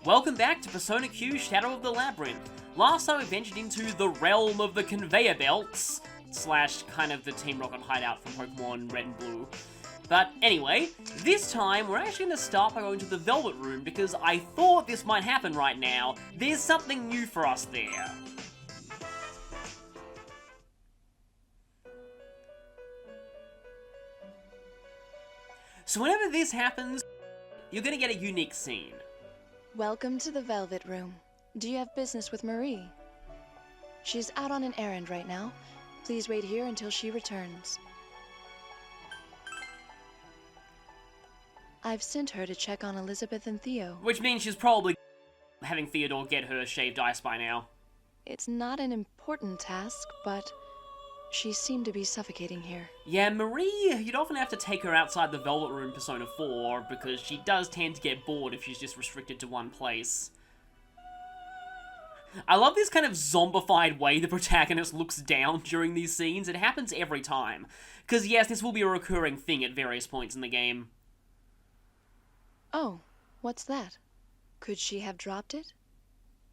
Welcome back to Persona Q Shadow of the Labyrinth. Last time we ventured into the realm of the conveyor belts, slash kind of the Team Rocket hideout from Pokemon Red and Blue. But anyway, this time we're actually going to start by going to the Velvet Room because I thought this might happen right now. There's something new for us there. So whenever this happens, you're going to get a unique scene. Welcome to the Velvet Room. Do you have business with Marie? She's out on an errand right now. Please wait here until she returns. I've sent her to check on Elizabeth and Theo. Which means she's probably having Theodore get her shaved ice by now. It's not an important task, but she seemed to be suffocating here. Yeah, Marie, you'd often have to take her outside the Velvet Room Persona 4, because she does tend to get bored if she's just restricted to one place. I love this kind of zombified way the protagonist looks down during these scenes. It happens every time. Because yes, this will be a recurring thing at various points in the game. Oh, what's that? Could she have dropped it?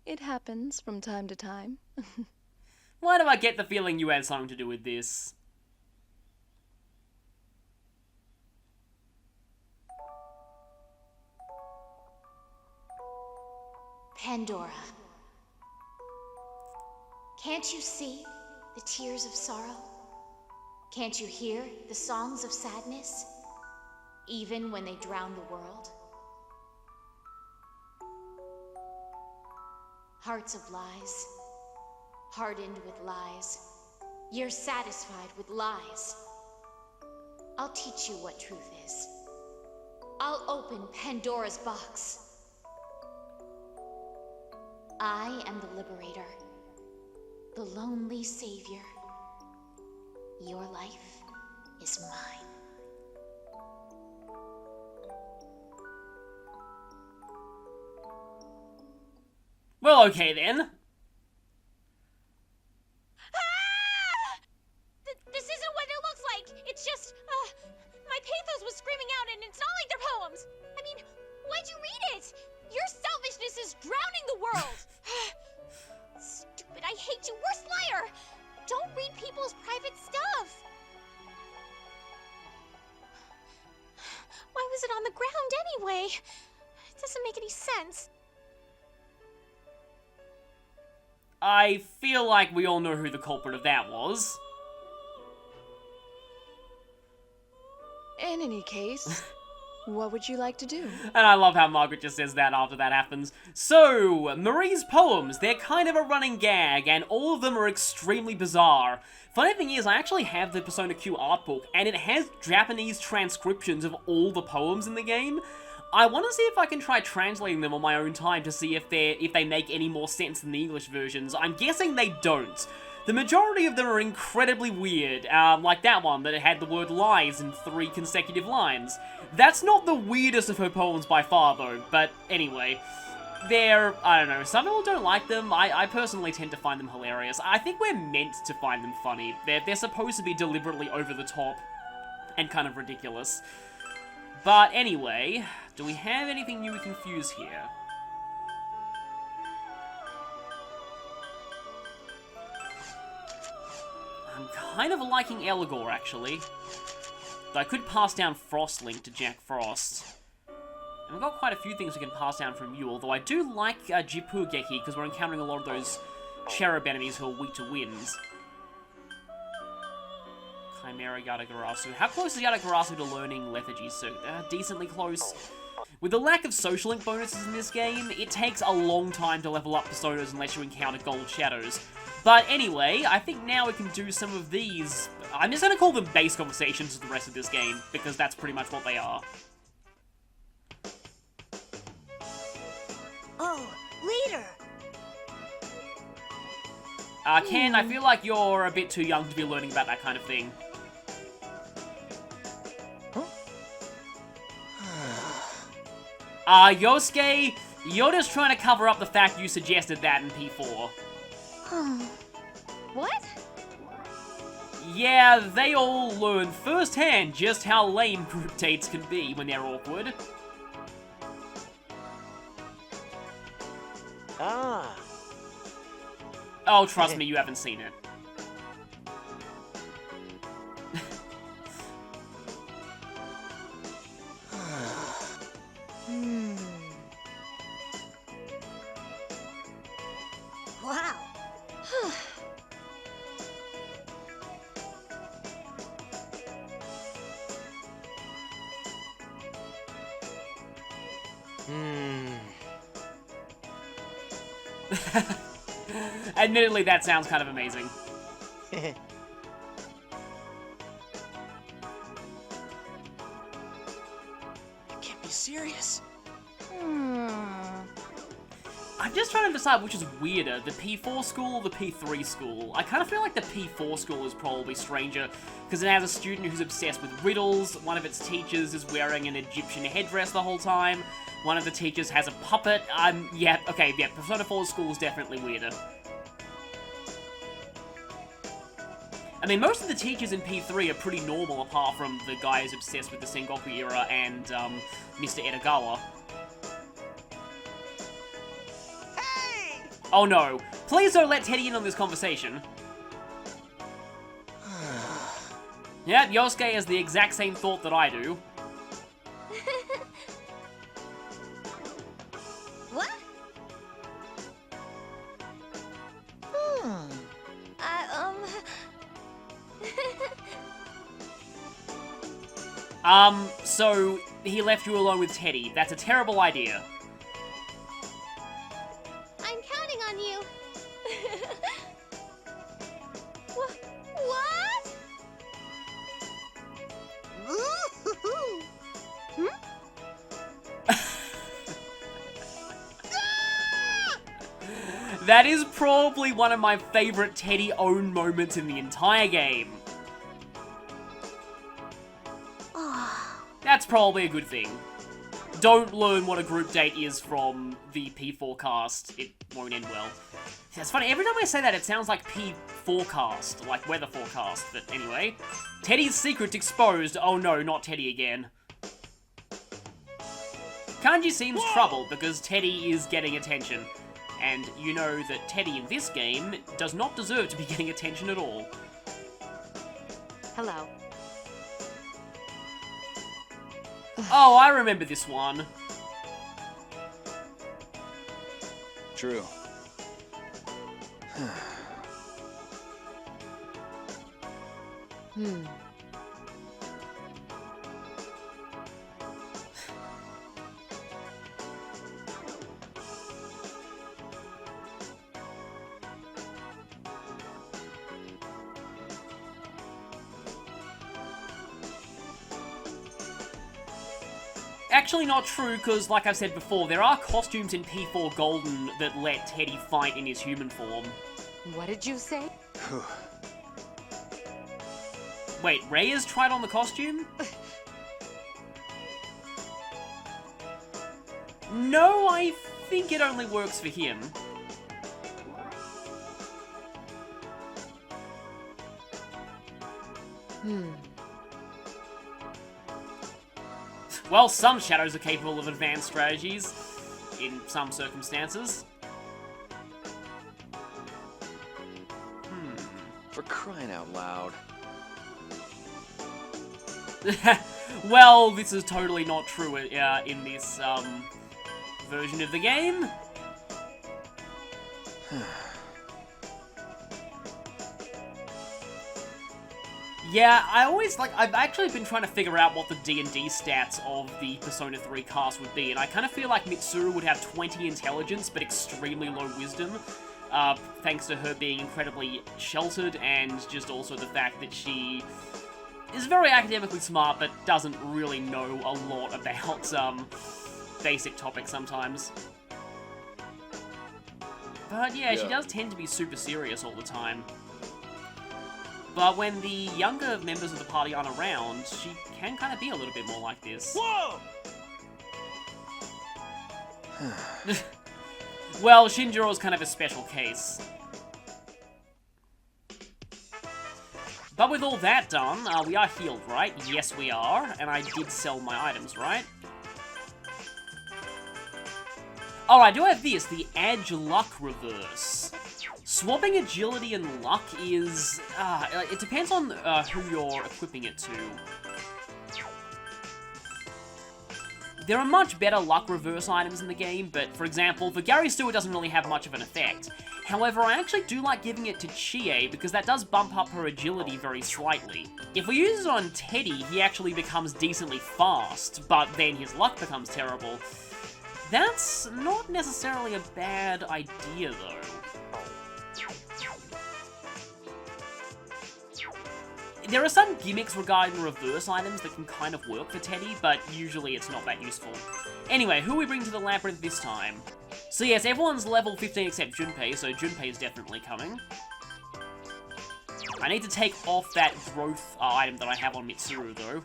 It happens from time to time. Why do I get the feeling you had something to do with this? Pandora. Can't you see the tears of sorrow? Can't you hear the songs of sadness, even when they drown the world? Hearts of lies, hardened with lies. You're satisfied with lies. I'll teach you what truth is. I'll open Pandora's box. I am the liberator, the lonely savior. Your life is mine. Well, okay then. This isn't what it looks like. It's just, my pathos was screaming out and it's not like they're poems. I mean, why'd you read it? Your selfishness is drowning the world. Stupid, I hate you, worst liar. Don't read people's private stuff. Why was it on the ground anyway? It doesn't make any sense. I feel like we all know who the culprit of that was. In any case, what would you like to do? And I love how Margaret just says that after that happens. So, Marie's poems, they're kind of a running gag, and all of them are extremely bizarre. Funny thing is, I actually have the Persona Q art book, and it has Japanese transcriptions of all the poems in the game. I want to see if I can try translating them on my own time to see if they make any more sense than the English versions. I'm guessing they don't. The majority of them are incredibly weird, like that one that had the word lies in 3 consecutive lines. That's not the weirdest of her poems by far though, but anyway. I don't know, some people don't like them. I personally tend to find them hilarious. I think we're meant to find them funny. They're supposed to be deliberately over the top and kind of ridiculous. But anyway, do we have anything new we can fuse here? I'm kind of liking Eligor, actually. Though I could pass down Frostlink to Jack Frost. And we've got quite a few things we can pass down from you, although I do like Jipurgeki, because we're encountering a lot of those cherub enemies who are weak to winds. Chimera Yatagarasu. How close is Yatagarasu to learning Lethargy? So, decently close. With the lack of social link bonuses in this game, it takes a long time to level up personas unless you encounter gold shadows. But anyway, I think now we can do some of these. I'm just going to call them base conversations for the rest of this game, because that's pretty much what they are. Oh, leader! Ken, I feel like you're a bit too young to be learning about that kind of thing. Yosuke, you're just trying to cover up the fact you suggested that in P4. What? Yeah, they all learn firsthand just how lame group dates can be when they're awkward. Ah. Oh, trust me, you haven't seen it. Wow. Admittedly, that sounds kind of amazing. You can't be serious. I'm just trying to decide which is weirder, the P4 school or the P3 school. I kind of feel like the P4 school is probably stranger, because it has a student who's obsessed with riddles, one of its teachers is wearing an Egyptian headdress the whole time, one of the teachers has a puppet. Yeah, Persona 4 school is definitely weirder. I mean, most of the teachers in P3 are pretty normal, apart from the guy who's obsessed with the Sengoku era and, Mr. Edagawa. Hey! Oh no, please don't let Teddy in on this conversation. Yep, Yosuke has the exact same thought that I do. What? So he left you alone with Teddy. That's a terrible idea. I'm counting on you. What? That is probably one of my favorite Teddy-owned moments in the entire game. That's probably a good thing. Don't learn what a group date is from the P4 cast. It won't end well. It's funny, every time I say that, it sounds like P4 cast, like weather forecast. But anyway, Teddy's secret exposed. Oh no, not Teddy again. Kanji seems troubled because Teddy is getting attention. And you know that Teddy in this game does not deserve to be getting attention at all. Hello. Oh, I remember this one. True. Actually not true, because like I've said before, there are costumes in P4 Golden that let Teddy fight in his human form. What did you say? Wait, Ray has tried on the costume? No, I think it only works for him. Well, some shadows are capable of advanced strategies, in some circumstances. For crying out loud. Well, this is totally not true in this, version of the game. Yeah, I've actually been trying to figure out what the D&D stats of the Persona 3 cast would be, and I kind of feel like Mitsuru would have 20 intelligence, but extremely low wisdom, thanks to her being incredibly sheltered, and just also the fact that she is very academically smart, but doesn't really know a lot about, basic topics sometimes. But yeah, she does tend to be super serious all the time. But when the younger members of the party aren't around, she can kind of be a little bit more like this. Whoa! Well, Shinjiro's kind of a special case. But with all that done, we are healed, right? Yes, we are. And I did sell my items, right? Alright, do I have this? The Edge Luck Reverse. Swapping agility and luck is... it depends on who you're equipping it to. There are much better luck reverse items in the game, but for example, for Gary Stu it doesn't really have much of an effect. However, I actually do like giving it to Chie because that does bump up her agility very slightly. If we use it on Teddy, he actually becomes decently fast, but then his luck becomes terrible. That's not necessarily a bad idea, though. There are some gimmicks regarding reverse items that can kind of work for Teddy, but usually it's not that useful. Anyway, who are we bringing to the labyrinth this time? So yes, everyone's level 15 except Junpei, so Junpei is definitely coming. I need to take off that growth item that I have on Mitsuru, though.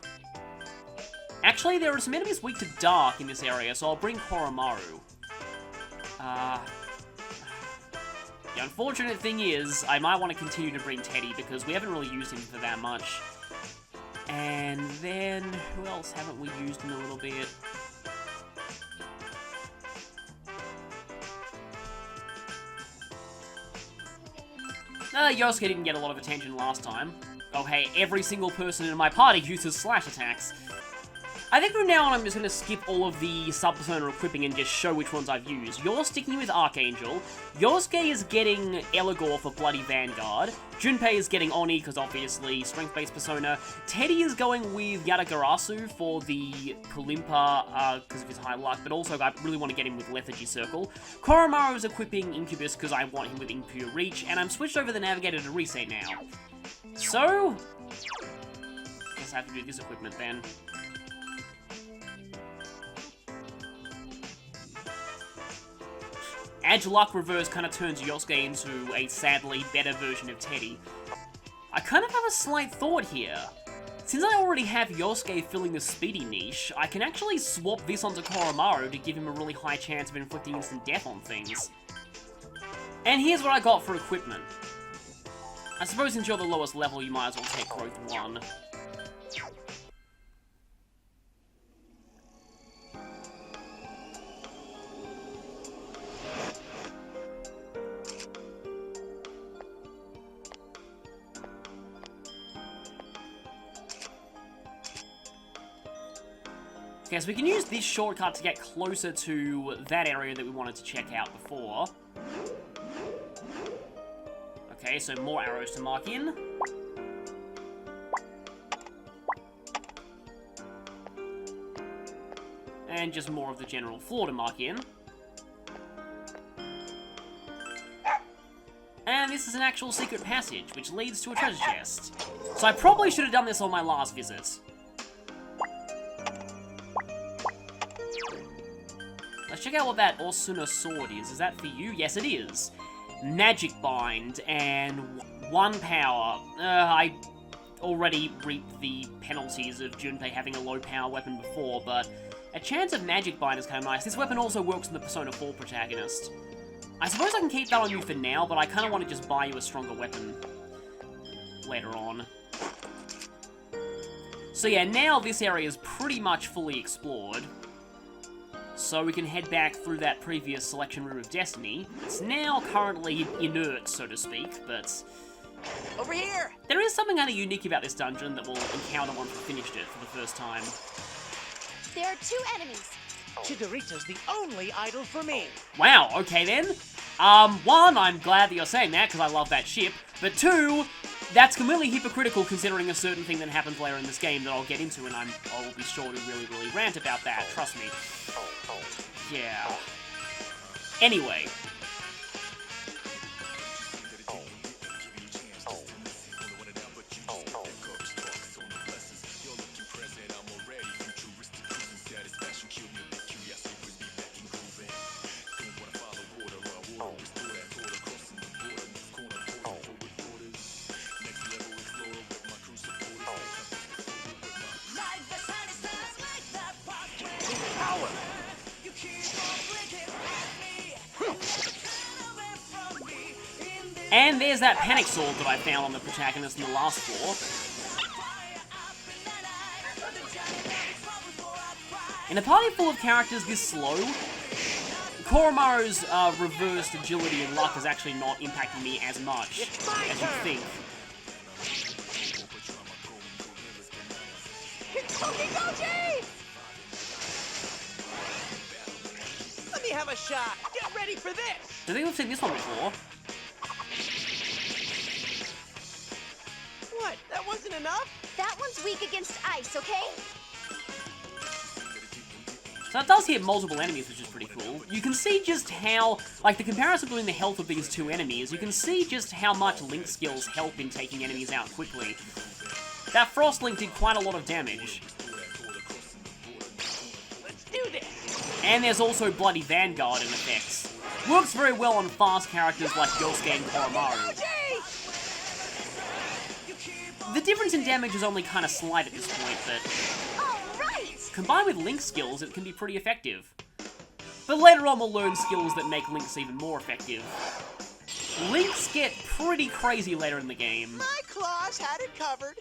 Actually, there are some enemies weak to dark in this area, so I'll bring Koromaru. The unfortunate thing is, I might want to continue to bring Teddy, because we haven't really used him for that much. And then, who else haven't we used in a little bit? Yosuke didn't get a lot of attention last time. Oh hey, every single person in my party uses slash attacks. I think from now on I'm just going to skip all of the sub-persona equipping and just show which ones I've used. You're sticking with Archangel, Yosuke is getting Eligor for Bloody Vanguard, Junpei is getting Oni because obviously strength-based persona, Teddy is going with Yatagarasu for the Kulimpa because of his high luck, but also I really want to get him with Lethargy Circle. Koromaru is equipping Incubus because I want him with Impure Reach, and I'm switched over the Navigator to Reset now. So, I guess I have to do this equipment then. Edge Luck Reverse kind of turns Yosuke into a sadly better version of Teddy. I kind of have a slight thought here. Since I already have Yosuke filling the speedy niche, I can actually swap this onto Koromaru to give him a really high chance of inflicting instant death on things. And here's what I got for equipment. I suppose since you're the lowest level, you might as well take Growth 1. Okay, so we can use this shortcut to get closer to that area that we wanted to check out before. Okay, so more arrows to mark in. And just more of the general floor to mark in. And this is an actual secret passage, which leads to a treasure chest. So I probably should have done this on my last visit. Let's check out what that Osuna sword is. Is that for you? Yes, it is. Magic Bind and 1 power. I already reaped the penalties of Junpei having a low power weapon before, but a chance of Magic Bind is kind of nice. This weapon also works on the Persona 4 protagonist. I suppose I can keep that on you for now, but I kind of want to just buy you a stronger weapon later on. So yeah, now this area is pretty much fully explored. So we can head back through that previous selection room of Destiny. It's now currently inert, so to speak, but... Over here! There is something kind of unique about this dungeon that we'll encounter once we've finished it for the first time. There are 2 enemies. Chidorita's the only idol for me. Wow, okay then. 1, I'm glad that you're saying that, because I love that ship. But 2, that's completely hypocritical considering a certain thing that happens later in this game that I'll get into, and I'll be sure to really, really rant about that, trust me. Yeah. Anyway. And there's that panic sword that I found on the protagonist in the last floor. In a party full of characters this slow, Koromaru's reversed agility and luck is actually not impacting me as much as you think. Let me have a shot. Get ready for this. I think we've seen this one before. What? That wasn't enough? That one's weak against ice, okay? So it does hit multiple enemies, which is pretty cool. You can see just how, like, the comparison between the health of these two enemies, you can see just how much Link skills help in taking enemies out quickly. That Frost Link did quite a lot of damage. Let's do this. And there's also Bloody Vanguard in effects. Works very well on fast characters like Yosuke and Koromaru. The difference in damage is only kind of slight at this point, but combined with Link's skills, it can be pretty effective. But later on, we'll learn skills that make Link's even more effective. Links get pretty crazy later in the game. My claws had it covered.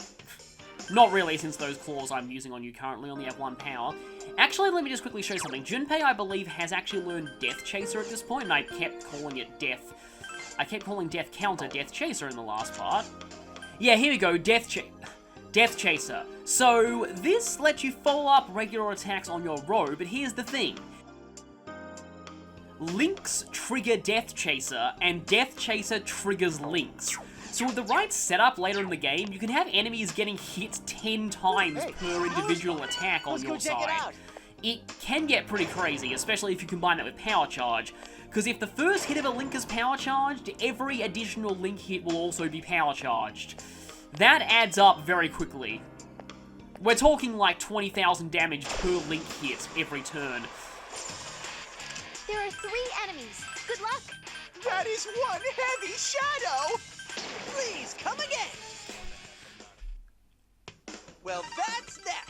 Not really, since those claws I'm using on you currently only have 1 power. Actually, let me just quickly show you something. Junpei, I believe, has actually learned Death Chaser at this point, and I kept calling it Death. I kept calling Death Counter Death Chaser in the last part. Yeah, here we go, Death Chaser. So, this lets you follow up regular attacks on your row, but here's the thing. Links trigger Death Chaser, and Death Chaser triggers Links. So with the right setup later in the game, you can have enemies getting hit 10 times per individual attack on your side. It can get pretty crazy, especially if you combine that with Power Charge. Because if the first hit of a Link is Power Charged, every additional Link hit will also be Power Charged. That adds up very quickly. We're talking like 20,000 damage per Link hit every turn. There are 3 enemies. Good luck. That is one heavy shadow. Please, come again. Well, that's that.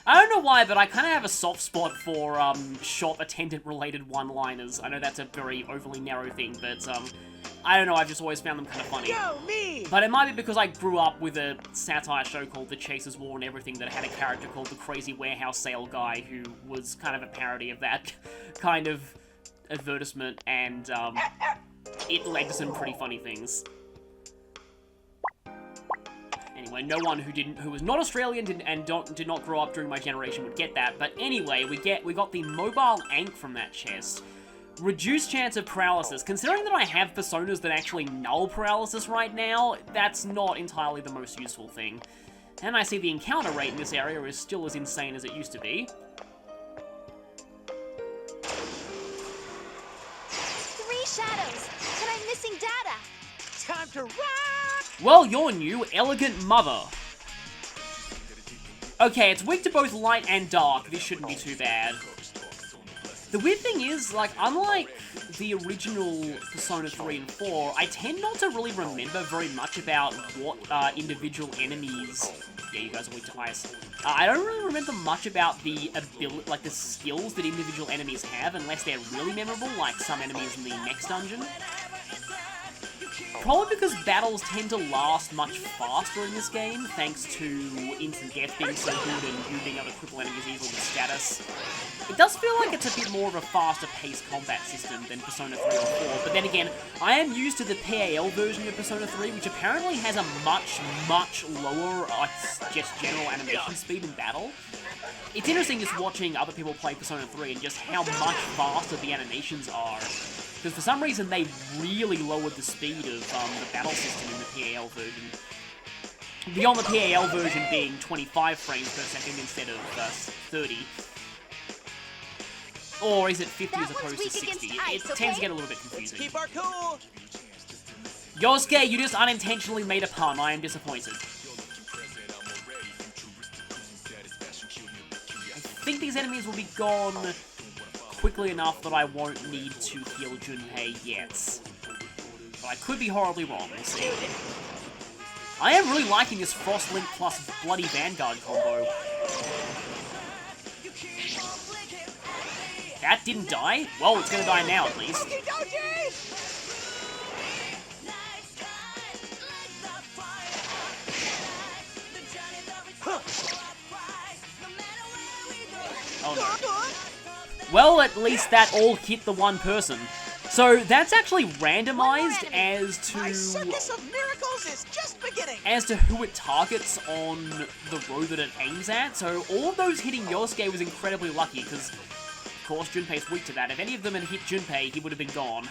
I don't know why, but I kind of have a soft spot for shop attendant-related one-liners. I know that's a very overly narrow thing, but I don't know, I've just always found them kind of funny. Go me! But it might be because I grew up with a satire show called The Chaser's War and everything that had a character called the Crazy Warehouse Sale Guy who was kind of a parody of that kind of advertisement, and it led to some pretty funny things. Anyway, no one who was not Australian did not grow up during my generation would get that. But anyway, we got the mobile Ankh from that chest. Reduced chance of paralysis. Considering that I have personas that actually null paralysis right now, that's not entirely the most useful thing. And I see the encounter rate in this area is still as insane as it used to be. 3 shadows, and I'm missing data. Time to rock! Well, you're new, Elegant Mother. Okay, it's weak to both light and dark. This shouldn't be too bad. The weird thing is, like, unlike the original Persona 3 and 4, I tend not to really remember very much about what individual enemies... Yeah, you guys are weak to ice. I don't really remember much about the ability, like the skills that individual enemies have, unless they're really memorable, like some enemies in the next dungeon. Probably because battles tend to last much faster in this game, thanks to instant death being so good and you being able to cripple enemies easily with status. It does feel like it's a bit more of a faster-paced combat system than Persona 3 or 4, but then again, I am used to the PAL version of Persona 3, which apparently has a much, much lower, just general animation speed in battle. It's interesting just watching other people play Persona 3 and just how much faster the animations are. Because for some reason they really lowered the speed of the battle system in the PAL version. Beyond the PAL version being 25 frames per second instead of 30. Or is it 50 as opposed to 60? It tends to get a little bit confusing. Keep our cool. Yosuke, you just unintentionally made a pun. I am disappointed. I think these enemies will be gone quickly enough that I won't need to heal Junpei yet. But I could be horribly wrong, we'll see. I am really liking this Frost Link plus Bloody Vanguard combo. That didn't die? Well, it's gonna die now at least. Oh no. Well, at least that all hit the one person. So that's actually randomized as My circus of miracles is just beginning. to who it targets on the row that it aims at. So all of those hitting Yosuke was incredibly lucky because, of course, Junpei's weak to that. If any of them had hit Junpei, he would have been gone.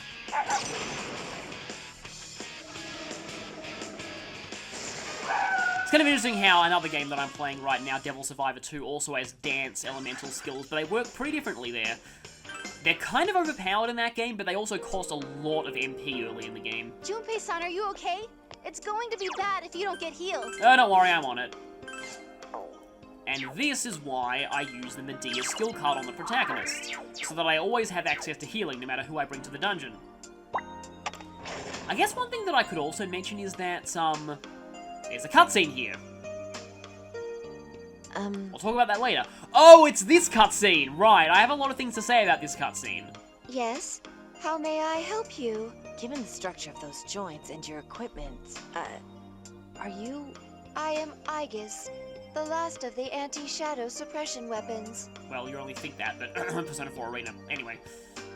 It's kind of interesting how another game that I'm playing right now, Devil Survivor 2, also has dance elemental skills, but they work pretty differently there. They're kind of overpowered in that game, but they also cost a lot of MP early in the game. Junpei-san, are you okay? It's going to be bad if you don't get healed. Oh, don't worry, I'm on it. And this is why I use the Medea skill card on the protagonist, so that I always have access to healing no matter who I bring to the dungeon. I guess one thing that I could also mention is that, there's a cutscene here. We'll talk about that later. Oh, it's this cutscene! Right, I have a lot of things to say about this cutscene. Yes? How may I help you? Given the structure of those joints and your equipment, are you... I am Aigis, the last of the anti-shadow suppression weapons. Well, you only think that, but Persona 4 Arena. Anyway.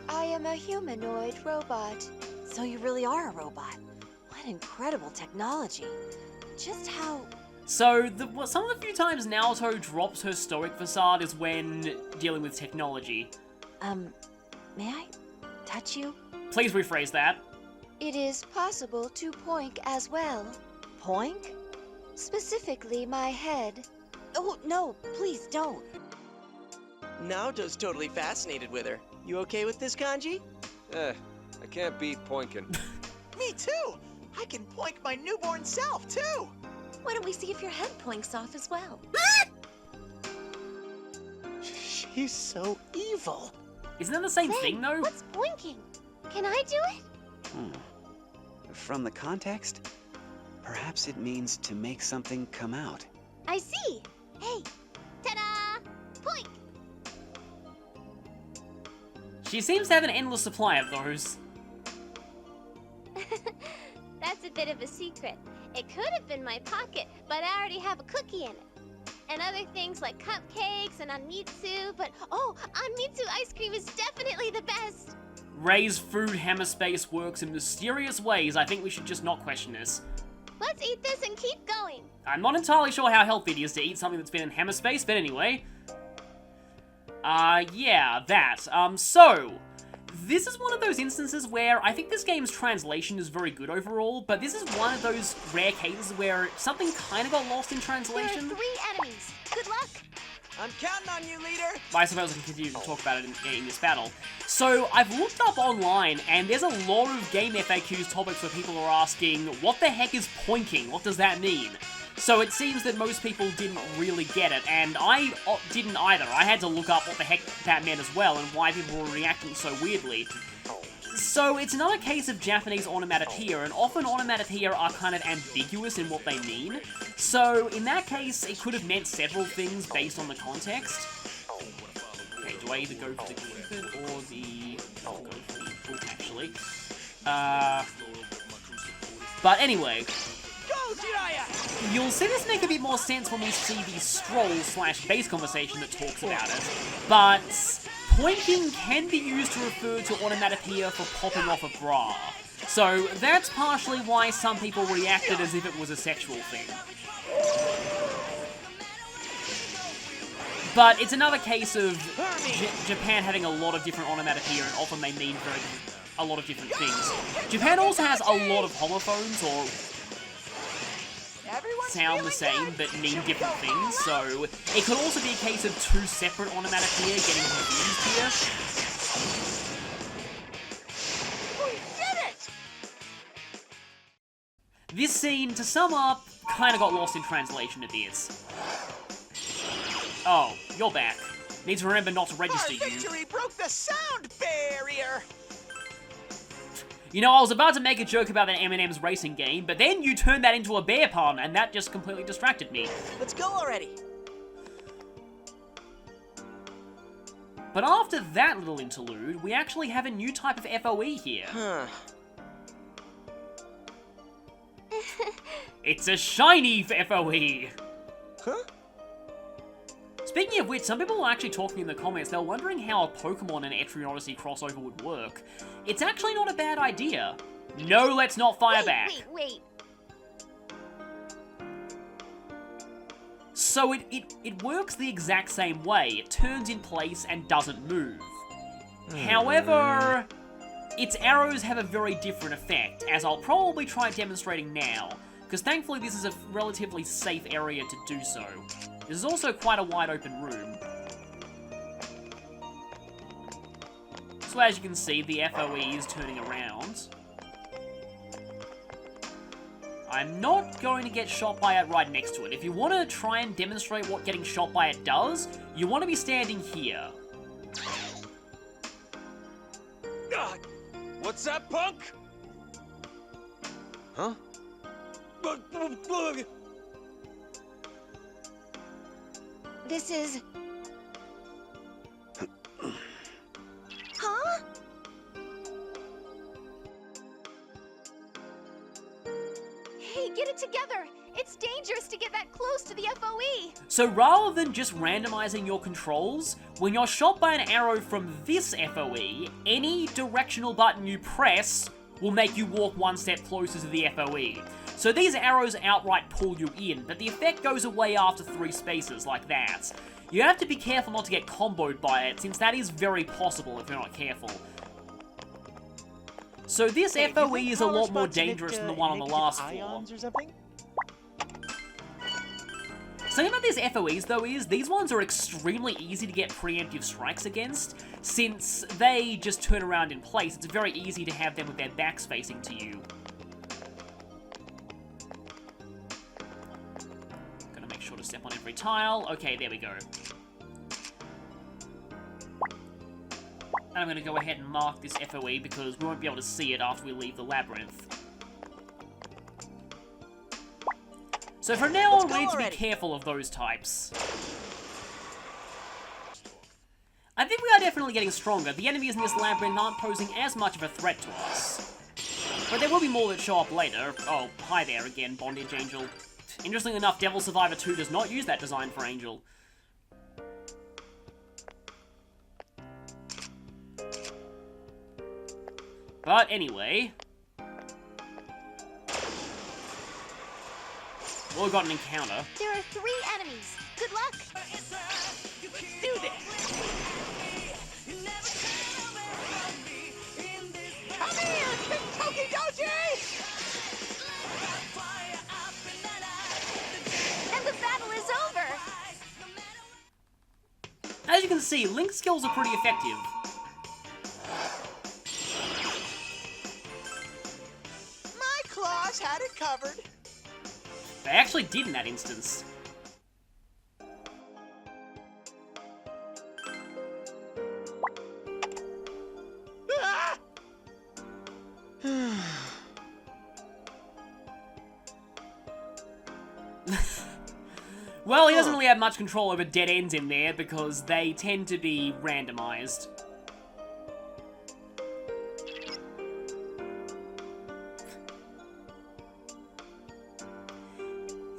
I am a humanoid robot. So you really are a robot. What incredible technology. Just how... So, some of the few times Naoto drops her stoic facade is when dealing with technology. May I touch you? Please rephrase that. It is possible to poink as well. Poink? Specifically my head. Oh, no, please don't. Naoto's totally fascinated with her. You okay with this, Kanji? I can't beat poinkin'. Me too! I can poink my newborn self, too! Why don't we see if your head poinks off as well? She's so evil. Isn't that the same thing, though? What's boinking? Can I do it? From the context, perhaps it means to make something come out. I see. Hey, ta-da! Poink! She seems to have an endless supply of those. That's a bit of a secret. It could have been my pocket, but I already have a cookie in it. And other things like cupcakes and anmitsu, but oh, anmitsu ice cream is definitely the best! Ray's food hammer space works in mysterious ways. I think we should just not question this. Let's eat this and keep going! I'm not entirely sure how healthy it is to eat something that's been in hammer space, but anyway. Yeah, that. So, this is one of those instances where I think this game's translation is very good overall, but this is one of those rare cases where something kind of got lost in There translation. are 3 enemies. Good luck! I'm counting on you, leader! I suppose I can continue to talk about it in this battle. So, I've looked up online, and there's a lot of game FAQs topics where people are asking, what the heck is poinking? What does that mean? So it seems that most people didn't really get it, and I didn't either. I had to look up what the heck that meant as well, and why people were reacting so weirdly. So it's another case of Japanese onomatopoeia, and often onomatopoeia are kind of ambiguous in what they mean. So in that case, it could have meant several things based on the context. Okay, do I either go for the Cupid or the... I'll go for the book, actually. But anyway... Go, Jiraiya! You'll see this make a bit more sense when we see the stroll/base conversation that talks about it, but pointing can be used to refer to onomatopoeia for popping off a bra. So that's partially why some people reacted as if it was a sexual thing. But it's another case of Japan having a lot of different onomatopoeia, and often they mean a lot of different things. Japan also has a lot of homophones, or sound the same but mean different things, so it could also be a case of 2 separate onomatopoeia getting confused here. We did it! This scene, to sum up, kinda got lost in translation a bit. Oh, you're back. Need to remember not to register Our you. victory broke the sound barrier! You know, I was about to make a joke about that M&M's racing game, but then you turned that into a bear pun, and that just completely distracted me. Let's go already! But after that little interlude, we actually have a new type of FOE here. Huh. It's a shiny FOE! Huh? Speaking of which, some people were actually talking in the comments, they were wondering how a Pokemon and Etrian Odyssey crossover would work. It's actually not a bad idea. No, let's not fire back. Wait. So it works the exact same way. It turns in place and doesn't move. However, its arrows have a very different effect, as I'll probably try demonstrating now, because thankfully this is a relatively safe area to do so. This is also quite a wide open room. So as you can see, the FOE is turning around. I'm not going to get shot by it right next to it. If you want to try and demonstrate what getting shot by it does, you want to be standing here. What's that, punk? Huh? This is... Huh? Hey, get it together! It's dangerous to get that close to the FOE! So rather than just randomizing your controls, when you're shot by an arrow from this FOE, any directional button you press will make you walk one step closer to the FOE. So these arrows outright pull you in, but the effect goes away after 3 spaces, like that. You have to be careful not to get comboed by it, since that is very possible if you're not careful. So this FOE is a lot more dangerous than the one on the last floor. Something about these FOEs, though, is these ones are extremely easy to get preemptive strikes against, since they just turn around in place. It's very easy to have them with their backs facing to you. Gotta make sure to step on every tile. Okay, there we go. And I'm gonna go ahead and mark this FOE because we won't be able to see it after we leave the labyrinth. So from now on, we need to be careful of those types. I think we are definitely getting stronger. The enemies in this labyrinth aren't posing as much of a threat to us. But there will be more that show up later. Oh, hi there again, Bondage Angel. Interestingly enough, Devil Survivor 2 does not use that design for Angel. But anyway... well, we got an encounter. There are 3 enemies. Good luck! Do this! Come here, Kentucky Doji! And the battle is over! As you can see, Link's skills are pretty effective. My claws had it covered. They actually did in that instance. Ah! Well, he doesn't really have much control over dead ends in there because they tend to be randomized.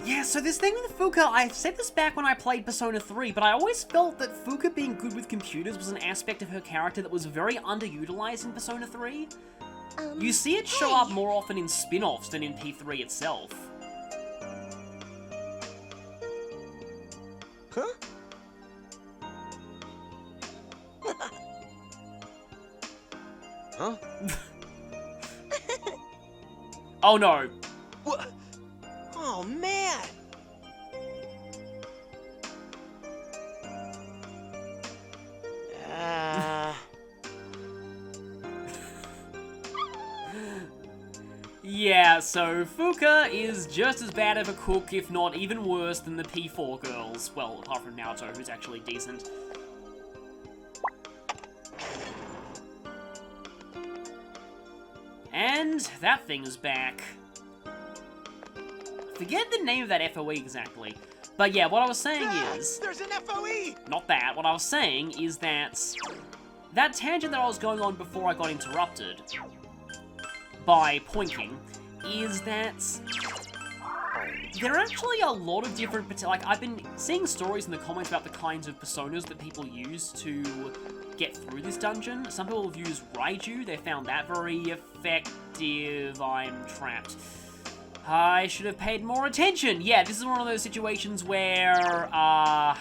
Yeah, so this thing with Fuuka, I said this back when I played Persona 3, but I always felt that Fuuka being good with computers was an aspect of her character that was very underutilized in Persona 3. You see it show up more often in spin-offs than in P3 itself. Huh? Huh? Oh no. What? Oh, man! Yeah, so Fuuka is just as bad of a cook, if not even worse, than the P4 girls. Well, apart from Naoto, who's actually decent. And that thing's back. Forget the name of that FOE exactly. But yeah, what I was saying is... there's an FOE! Not that. What I was saying is that... that tangent that I was going on before I got interrupted by pointing is that there are actually a lot of different, like, I've been seeing stories in the comments about the kinds of personas that people use to get through this dungeon. Some people have used Raiju, they found that very effective. I'm trapped. I should have paid more attention. Yeah, this is one of those situations where, I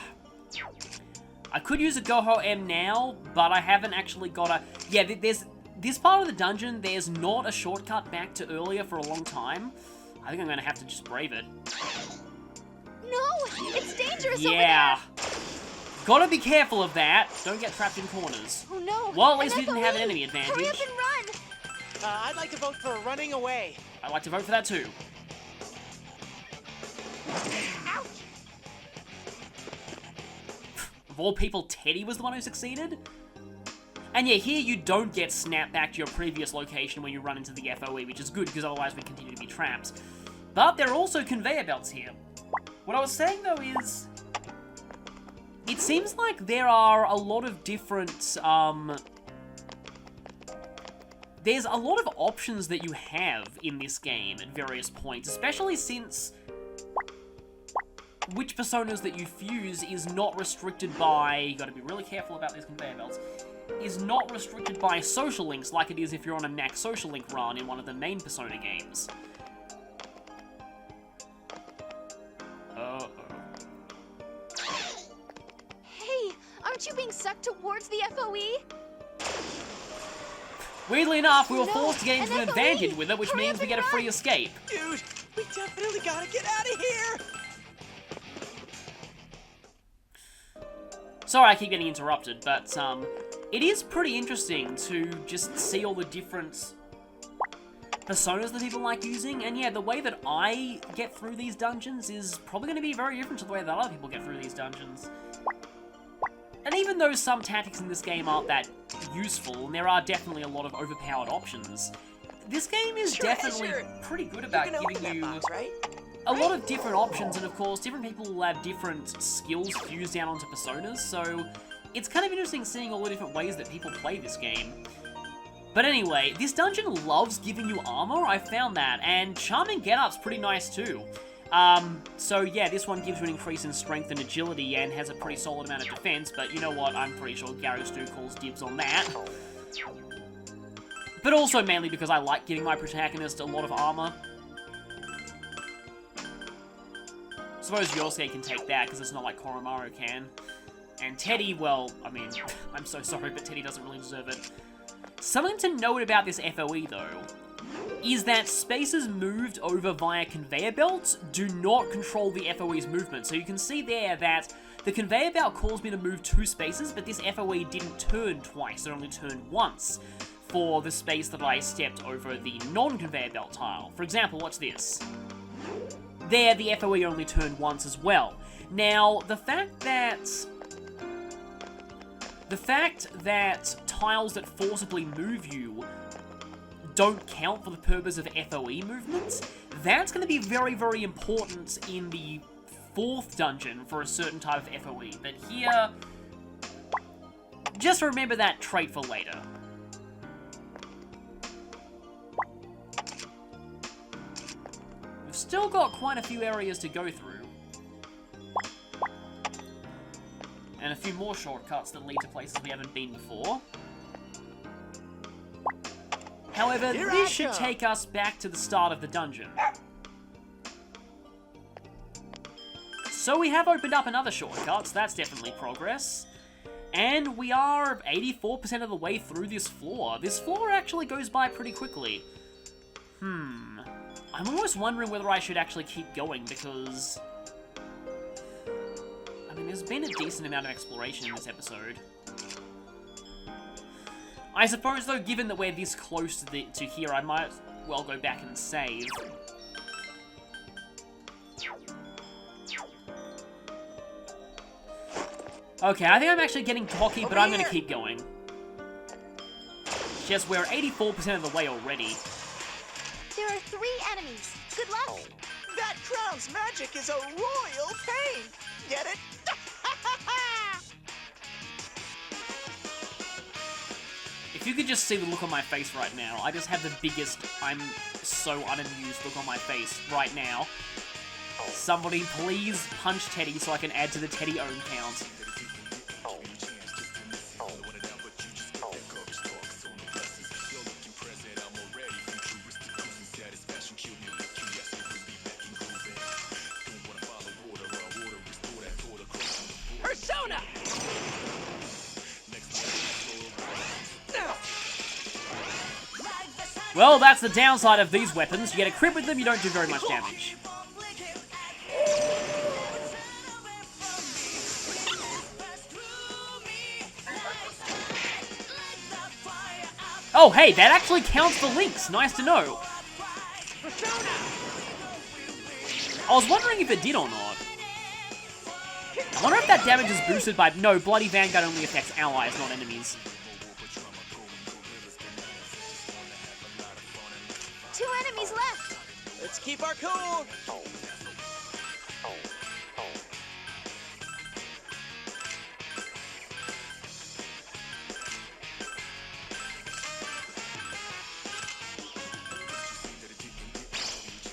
could use a Goho M now, but I haven't actually got a... Yeah, there's... This part of the dungeon, there's not a shortcut back to earlier for a long time. I think I'm gonna have to just brave it. No, it's dangerous Yeah. over there. Gotta be careful of that. Don't get trapped in corners. Oh no. Well, at least we An didn't have an FOE. enemy advantage. Hurry up and run. I'd like to vote for running away. I'd like to vote for that too. Ouch. Of all people, Teddy was the one who succeeded? And yeah, here you don't get snapped back to your previous location when you run into the FOE, which is good, because otherwise we continue to be trapped. But there are also conveyor belts here. What I was saying, though, is... It seems like there are a lot of different, there's a lot of options that you have in this game at various points, especially since which personas that you fuse is not restricted by... You gotta be really careful about these conveyor belts. Is not restricted by social links like it is if you're on a max social link run in one of the main Persona games. Uh-oh. Hey, aren't you being sucked towards the FOE? Weirdly enough, we were No, forced to get into an an FOE. advantage with it, which Hurry means up we get a and free run. escape. Dude, we definitely gotta get out of here. Sorry I keep getting interrupted, but it is pretty interesting to just see all the different personas that people like using, and yeah, the way that I get through these dungeons is probably going to be very different to the way that other people get through these dungeons. And even though some tactics in this game aren't that useful, and there are definitely a lot of overpowered options, this game is definitely pretty good about giving you right? a lot of different options, and of course, different people will have different skills fused down onto personas, so it's kind of interesting seeing all the different ways that people play this game. But anyway, this dungeon loves giving you armor, I found that, and Charming Get-Up's pretty nice too. So yeah, this one gives you an increase in strength and agility and has a pretty solid amount of defense, but you know what, I'm pretty sure Gary Stu calls dibs on that. But also mainly because I like giving my protagonist a lot of armor. I suppose Yosuke can take that, because it's not like Koromaru can. And Teddy, well, I mean, I'm so sorry, but Teddy doesn't really deserve it. Something to note about this FOE, though, is that spaces moved over via conveyor belts do not control the FOE's movement. So you can see there that the conveyor belt caused me to move 2 spaces, but this FOE didn't turn twice, it only turned once for the space that I stepped over the non-conveyor belt tile. For example, watch this. There, the FOE only turned once as well. Now, the fact that tiles that forcibly move you don't count for the purpose of FOE movements, that's going to be very, very important in the 4th dungeon for a certain type of FOE. But here, just remember that trait for later. We've still got quite a few areas to go through. And a few more shortcuts that lead to places we haven't been before. However, this should take us back to the start of the dungeon. So we have opened up another shortcut, so that's definitely progress. And we are 84% of the way through this floor. This floor actually goes by pretty quickly. I'm almost wondering whether I should actually keep going, because I mean, there's been a decent amount of exploration in this episode. I suppose, though, given that we're this close to here, I might well go back and save. Okay, I think I'm actually getting cocky, but I'm gonna keep going. Just, we're 84% of the way already. There are 3 enemies. Good luck. That crown's magic is a royal pain. Get it? If you could just see the look on my face right now, I just have the biggest I'm so unamused look on my face right now. Somebody please punch Teddy so I can add to the Teddy own count. Persona! Well, that's the downside of these weapons. You get a crit with them, you don't do very much damage. Oh, hey, that actually counts for links. Nice to know. I was wondering if it did or not. I wonder if that damage is boosted by... No, Bloody Vanguard only affects allies, not enemies. 2 enemies left. Let's keep our cool.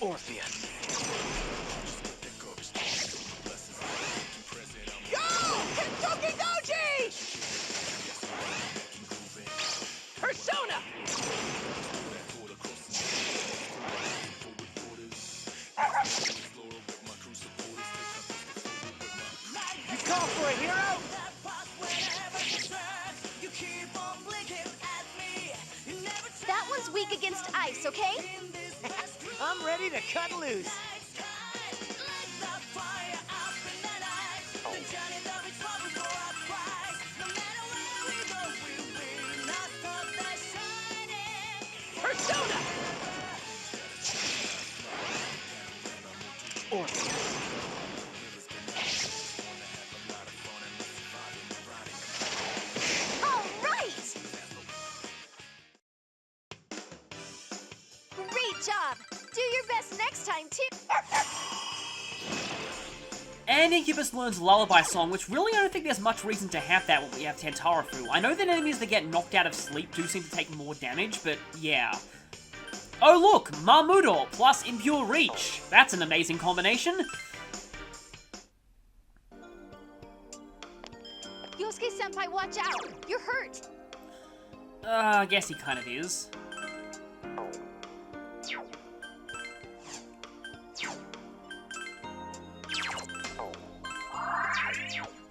Orpheus. Go! Kentucky Doji! Persona! You call for a hero? That one's weak against ice, okay? I'm ready to cut loose. Persona! Orpheus. All right! Great job! Do your best next time, too. And Incubus learns Lullaby Song, which really I don't think there's much reason to have that when we have Tantarafu. I know that enemies that get knocked out of sleep do seem to take more damage, but yeah. Oh look! Marmudo plus Impure Reach! That's an amazing combination! Yosuke-senpai, watch out! You're hurt! I guess he kind of is.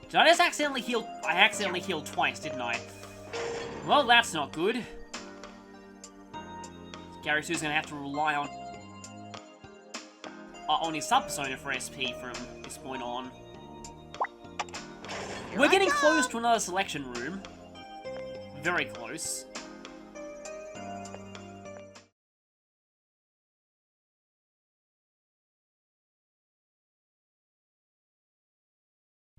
Did I just accidentally heal? I accidentally healed twice, didn't I? Well, that's not good. Gary Sue's gonna have to rely on his sub-persona for SP from this point on. We're getting close to another selection room. Very close.